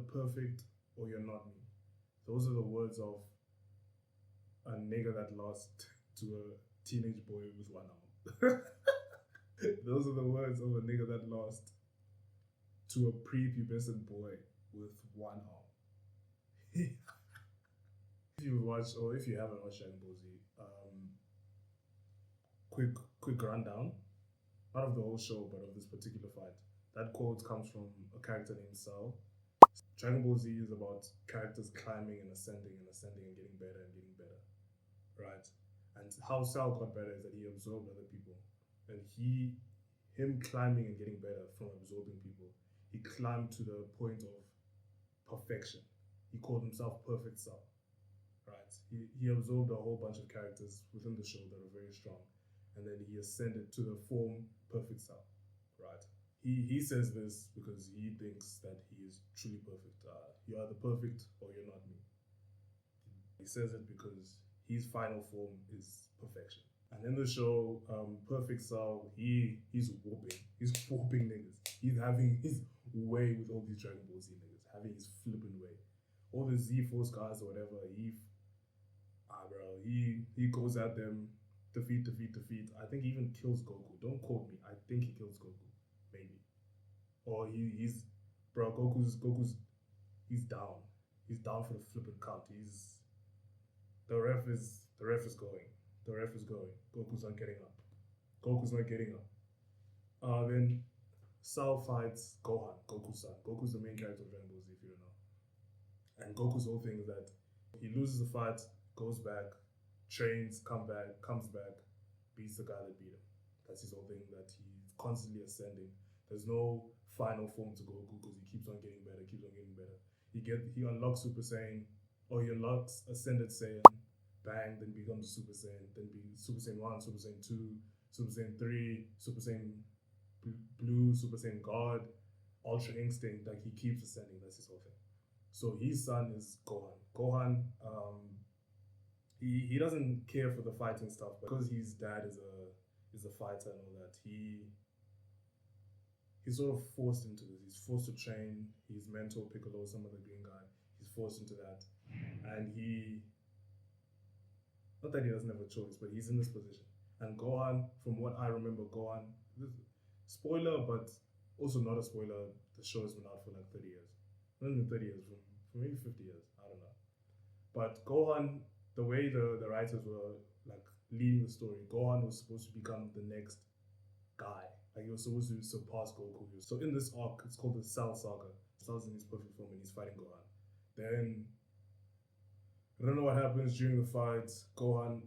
perfect or you're not me. Those are the words of a nigga that lost to a teenage boy with one arm. Those are the words of a nigga that lost to a prepubescent boy with one arm. If you watch, or if you haven't watched Dragon Ball Z, quick rundown, not of the whole show, but of this particular fight. That quote comes from a character named Cell. Dragon Ball Z is about characters climbing and ascending and ascending and getting better and getting better, right? And how Cell got better is that he absorbed other people, and him climbing and getting better from absorbing people, he climbed to the point of perfection. He called himself Perfect Cell, right? He absorbed a whole bunch of characters within the show that are very strong, and then he ascended to the form Perfect Cell, right? He says this because he thinks that he is truly perfect. You are the perfect or you're not me. He says it because his final form is perfection. And in the show, Perfect Cell, he's whooping niggas. He's having his way with all these Dragon Ball Z niggas, having his flipping way. All the Z Force guys or whatever, he goes at them, defeat. I think he even kills Goku. Don't quote me. I think he kills Goku, maybe. Or Goku's he's down. He's down for the flipping count. The ref is going. The ref is going. Goku's not getting up. Then Cell fights Gohan, Goku's son. Goku's the main character of Dragon Ball Z, if you don't know. And Goku's whole thing is that he loses the fight, goes back, trains, comes back, beats the guy that beat him. That's his whole thing, that he's constantly ascending. There's no final form to Goku because he keeps on getting better. He unlocks Super Saiyan, or he unlocks Ascended Saiyan, bang, then becomes Super Saiyan, then be Super Saiyan 1, Super Saiyan 2, Super Saiyan 3, Super Saiyan Blue, Super Saiyan God, Ultra Instinct, like he keeps ascending, that's his whole thing. So his son is Gohan. Gohan, he doesn't care for the fighting stuff, but because his dad is a fighter and all that, he's sort of forced into this. He's forced to train his mentor Piccolo, some other green guy. He's forced into that, and not that he doesn't have a choice, but he's in this position. And Gohan, from what I remember, spoiler, but also not a spoiler, the show has been out for like 30 years. Not even 30 years, for maybe 50 years, I don't know. But Gohan, the way the writers were like leading the story, Gohan was supposed to become the next guy. Like he was supposed to surpass Goku. So in this arc, it's called the Cell Saga. Cell's in his perfect form and he's fighting Gohan. Then I don't know what happens during the fight. Gohan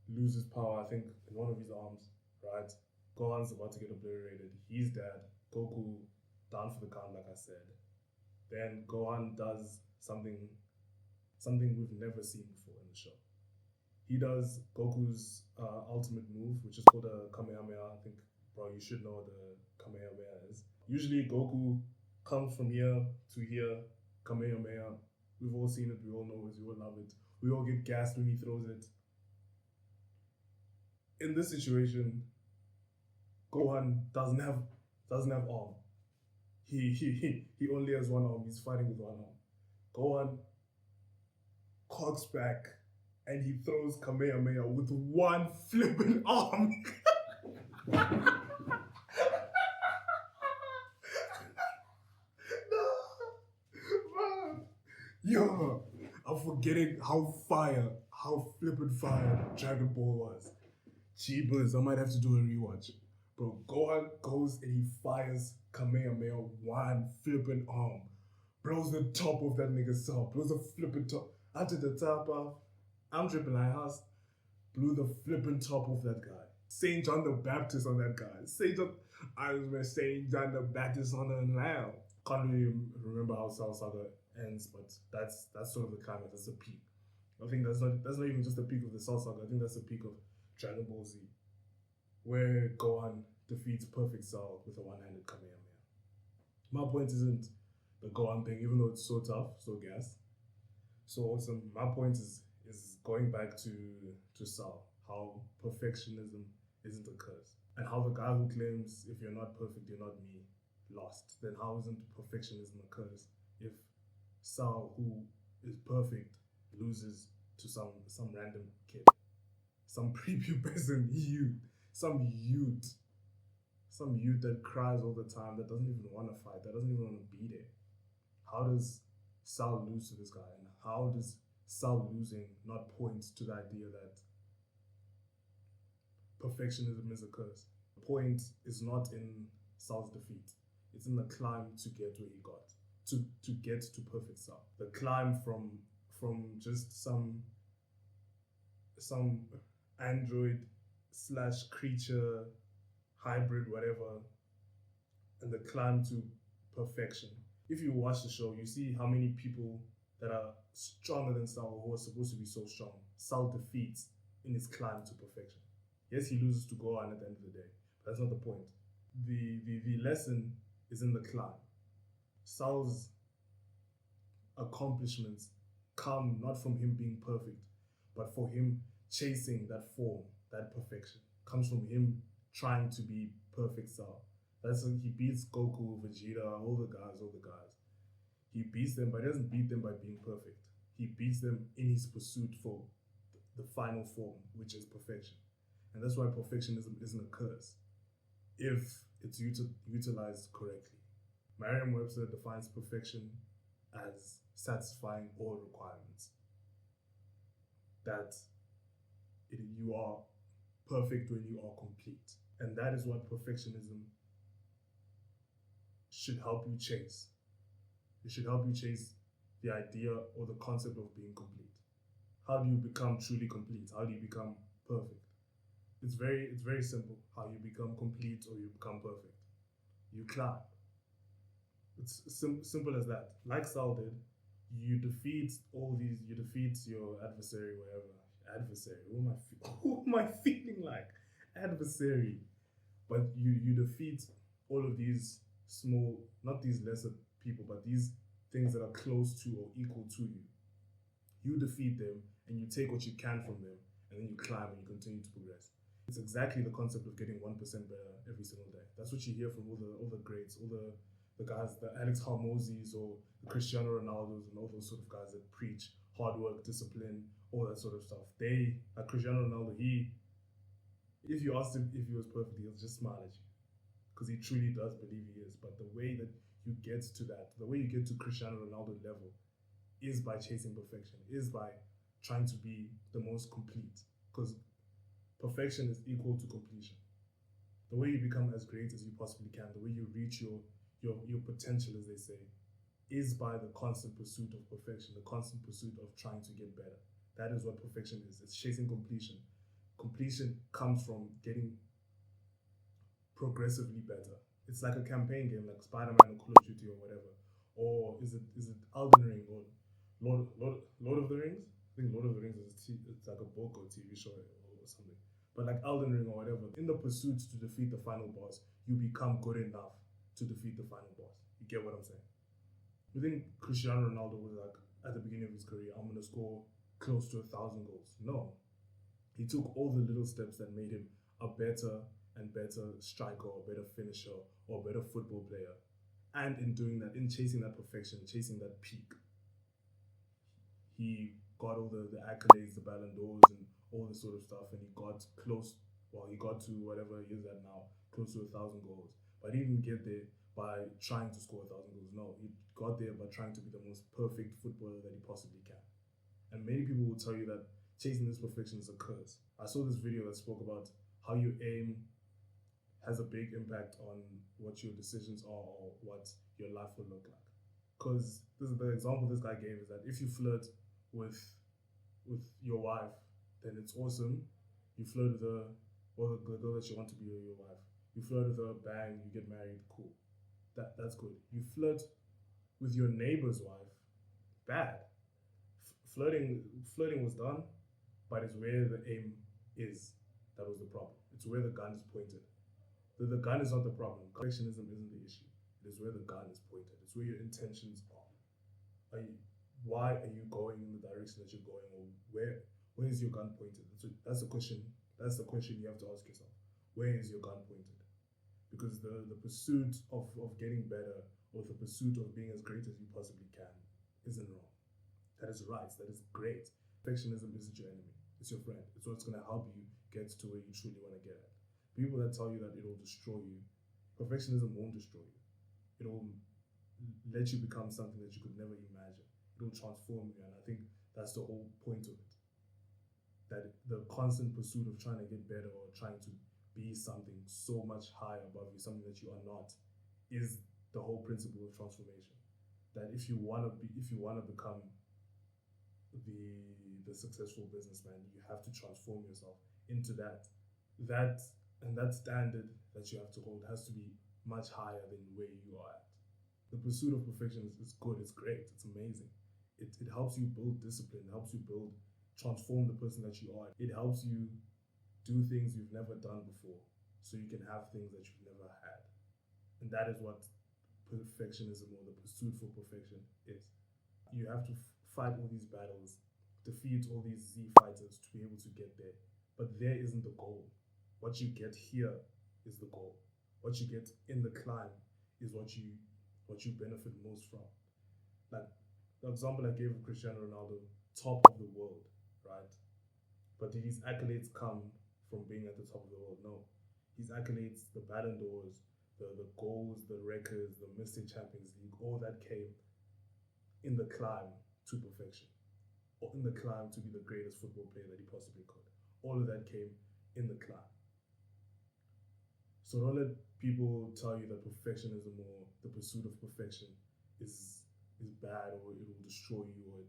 loses power, I think, in one of his arms, right? Gohan's about to get obliterated. He's dead. Goku down for the count, like I said. Then Gohan does something we've never seen before in the show. He does Goku's ultimate move, which is called a Kamehameha. I think, bro, you should know what the Kamehameha is. Usually Goku comes from here to here, Kamehameha. We've all seen it, we all know it, we all love it. We all get gassed when he throws it. In this situation, Gohan doesn't have arm. He only has one arm. He's fighting with one arm. Gohan cocks back and he throws Kamehameha with one flipping arm. Yo, I'm forgetting how flippin' fire Dragon Ball was. Jeebus, I might have to do a rewatch. Bro, Gohan goes and he fires Kamehameha one flippin' arm. Bro's the top of that nigga's cell. Bro's the flippin' top. I did the top off. I'm dripping like house. Blew the flippin' top of that guy. Saint John the Baptist on that guy. Saint John the Baptist on the lamb. Can't really remember how Cell Saga ends, but that's sort of the climax. That's the peak. I think that's not even just the peak of the Cell Saga. I think that's the peak of Dragon Ball Z, where Gohan defeats Perfect Cell with a one-handed Kamehameha. My point isn't the Gohan thing, even though it's so tough, so gas, so awesome. My point is going back to Cell, how perfectionism isn't a curse, and how the guy who claims if you're not perfect, you're not me, lost. Then how isn't perfectionism a curse if Sal, who is perfect, loses to some random kid, some prepubescent youth, some youth, some youth that cries all the time, that doesn't even want to fight, that doesn't even want to be there. How does Sal lose to this guy, and how does Sal losing not point to the idea that perfectionism is a curse? The point is not in Sal's defeat; it's in the climb to get where he got, to get to perfect Sal. The climb from just some android slash creature hybrid whatever, and the climb to perfection. If you watch the show, you see how many people that are stronger than Sal, who are supposed to be so strong, Sal defeats in his climb to perfection. Yes, he loses to Gohan at the end of the day, but that's not the point. The lesson is in the climb. Sal's accomplishments come not from him being perfect, but for him chasing that form, that perfection. Comes from him trying to be perfect Sal. That's when he beats Goku, Vegeta, all the guys, all the guys. He beats them, but he doesn't beat them by being perfect. He beats them in his pursuit for the final form, which is perfection. And that's why perfectionism isn't a curse if it's utilized correctly. Merriam-Webster defines perfection as satisfying all requirements. That you are perfect when you are complete. And that is what perfectionism should help you chase. It should help you chase the idea or the concept of being complete. How do you become truly complete? How do you become perfect? It's very simple. How you become complete or you become perfect. You climb. It's simple as that. Like Sal did, you defeat your adversary, whatever. Adversary. Who am I feeling like? Adversary. But you defeat all of these small, not these lesser people, but these things that are close to or equal to you. You defeat them and you take what you can from them, and then you climb and you continue to progress. It's exactly the concept of getting 1% better every single day. That's what you hear from all the greats, all the guys, the Alex Hormozis or the Cristiano Ronaldos and all those sort of guys that preach hard work, discipline, all that sort of stuff. They, like Cristiano Ronaldo, if you asked him if he was perfect, he'll just smile at you because he truly does believe he is. But the way that you get to that, the way you get to Cristiano Ronaldo level, is by chasing perfection, is by trying to be the most complete. Because perfection is equal to completion. The way you become as great as you possibly can, the way you reach your potential, as they say, is by the constant pursuit of perfection, the constant pursuit of trying to get better. That is what perfection is. It's chasing completion. Completion comes from getting progressively better. It's like a campaign game, like Spider-Man or Call of Duty or whatever. Or is it Elden Ring or Lord of the Rings? I think Lord of the Rings it's like a book or TV show or something. But like Elden Ring or whatever, in the pursuit to defeat the final boss, you become good enough to defeat the final boss. You get what I'm saying? You think Cristiano Ronaldo was like at the beginning of his career, I'm gonna score close to 1,000 goals? No, he took all the little steps that made him a better and better striker or better finisher or better football player. And in doing that, in chasing that perfection, chasing that peak, he got all the accolades, the Ballon d'Ors, and all this sort of stuff, and he got close. Well, he got to whatever he is at now, close to 1,000 goals. But he didn't get there by trying to score 1,000 goals. No, he got there by trying to be the most perfect footballer that he possibly can. And many people will tell you that chasing this perfection is a curse. I saw this video that spoke about how you aim has a big impact on what your decisions are or what your life will look like. Because this is the example this guy gave is that if you flirt with your wife, then it's awesome. You flirt with her, or the girl that you want to be your wife. You flirt with her, bang, you get married, cool. That's good. You flirt with your neighbor's wife, bad. Flirting was done, but it's where the aim is that was the problem. It's where the gun is pointed. The gun is not the problem. Perfectionism isn't the issue. It is where the gun is pointed. It's where your intentions are. Why are you going in the direction that you're going, or where is your gun pointed? That's the question. That's the question you have to ask yourself. Where is your gun pointed? Because the pursuit of getting better, or the pursuit of being as great as you possibly can, isn't wrong. That is right. That is great. Perfectionism isn't your enemy. It's your friend. It's what's going to help you get to where you truly want to get at. People that tell you that it'll destroy you, perfectionism won't destroy you. It'll let you become something that you could never imagine. It'll transform you. And I think that's the whole point of it. That the constant pursuit of trying to get better or trying to be something so much higher above you, something that you are not, is the whole principle of transformation. That if you want to become the successful businessman, you have to transform yourself into that. That and that standard that you have to hold has to be much higher than where you are at. The pursuit of perfection is good, it's great, it's amazing. It helps you build discipline, it helps you transform the person that you are. It helps you do things you've never done before so you can have things that you've never had. And that is what perfectionism or the pursuit for perfection is. You have to fight all these battles, defeat all these Z fighters to be able to get there. But there isn't the goal. What you get here is the goal. What you get in the climb is what you benefit most from. Like the example I gave of Cristiano Ronaldo, top of the world, right? But did his accolades come from being at the top of the world? No. His accolades, the Ballon d'Ors, the goals, the records, the Mr. Champions League, all that came in the climb to perfection, or in the climb to be the greatest football player that he possibly could. All of that came in the climb. So don't let people tell you that perfectionism or the pursuit of perfection is bad or it will destroy you or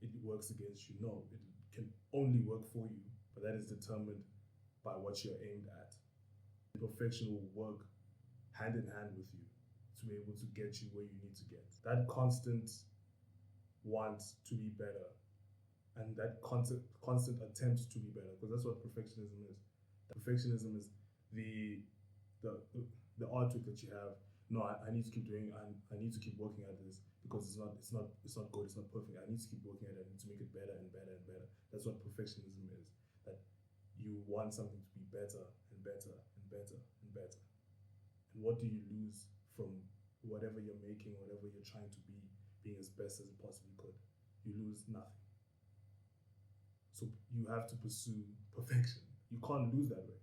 it works against you. No, it can only work for you, but that is determined by what you're aimed at. Perfection will work hand in hand with you to be able to get you where you need to get. That constant want to be better and that constant attempt to be better, because that's what perfectionism is. Perfectionism is the the the artwork that you have. No, I need to keep doing. I need to keep working at this because it's not good. It's not perfect. I need to keep working at it. I need to make it better and better and better. That's what perfectionism is. That you want something to be better and better and better and better. And what do you lose from whatever you're making, whatever you're trying to be, being as best as it possibly could? You lose nothing. So you have to pursue perfection. You can't lose that way.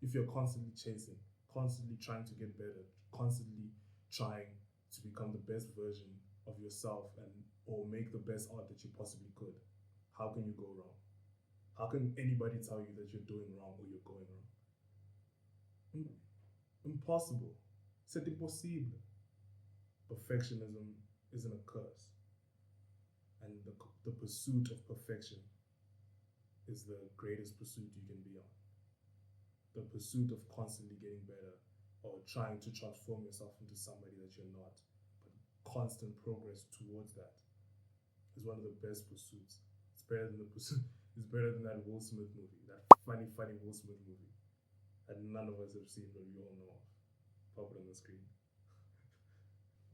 If you're constantly chasing, constantly trying to get better, constantly trying to become the best version of yourself and or make the best art that you possibly could, how can you go wrong? How can anybody tell you that you're doing wrong or you're going wrong? Impossible. C'est impossible. Perfectionism isn't a curse. And the pursuit of perfection is the greatest pursuit you can be on. The pursuit of constantly getting better or trying to transform yourself into somebody that you're not, but constant progress towards that is one of the best pursuits. It's better than the pursuit. It's better than that Will Smith movie, that funny Will Smith movie that none of us have seen, but we all know of. Pop it on the screen.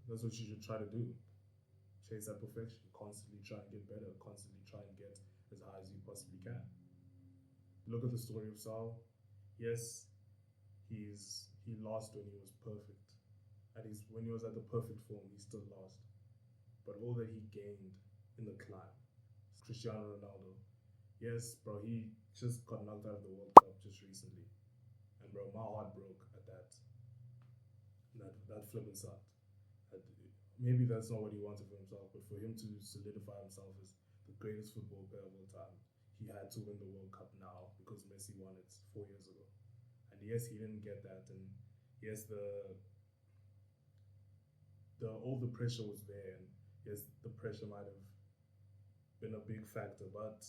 That's what you should try to do. Chase that perfection. Constantly try and get better. Constantly try and get as high as you possibly can. Look at the story of Saul. Yes, he lost when he was perfect. When he was at the perfect form, he still lost. But all that he gained in the climb. Cristiano Ronaldo. Yes, bro, he just got knocked out of the World Cup just recently. And bro, my heart broke at that flipping sucked. Maybe that's not what he wanted for himself, but for him to solidify himself as the greatest football player of all time, he had to win the World Cup now because Messi won it 4 years ago. And yes, he didn't get that, and yes, the all the pressure was there, and yes, the pressure might have been a big factor, but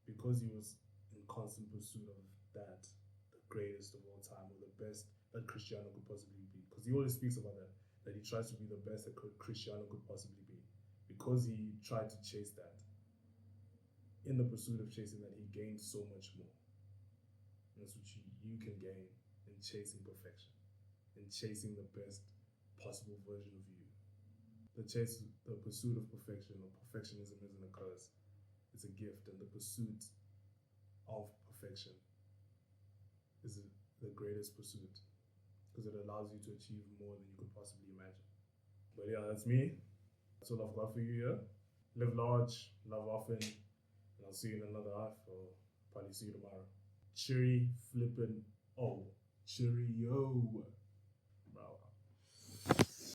because he was in constant pursuit of that, the greatest of all time, or the best that Cristiano could possibly be, because he always speaks about that he tries to be the best that Cristiano could possibly be, because he tried to chase that. In the pursuit of chasing that, he gained so much more. And that's what you can gain in chasing perfection, in chasing the best possible version of you. The pursuit of perfection or perfectionism isn't a curse; it's a gift, and the pursuit of perfection is the greatest pursuit because it allows you to achieve more than you could possibly imagine. But yeah, that's me. That's all I've got for you here. Live large, love often, and I'll see you in another life, or probably see you tomorrow. Cheery flippin' oh. Cheerio.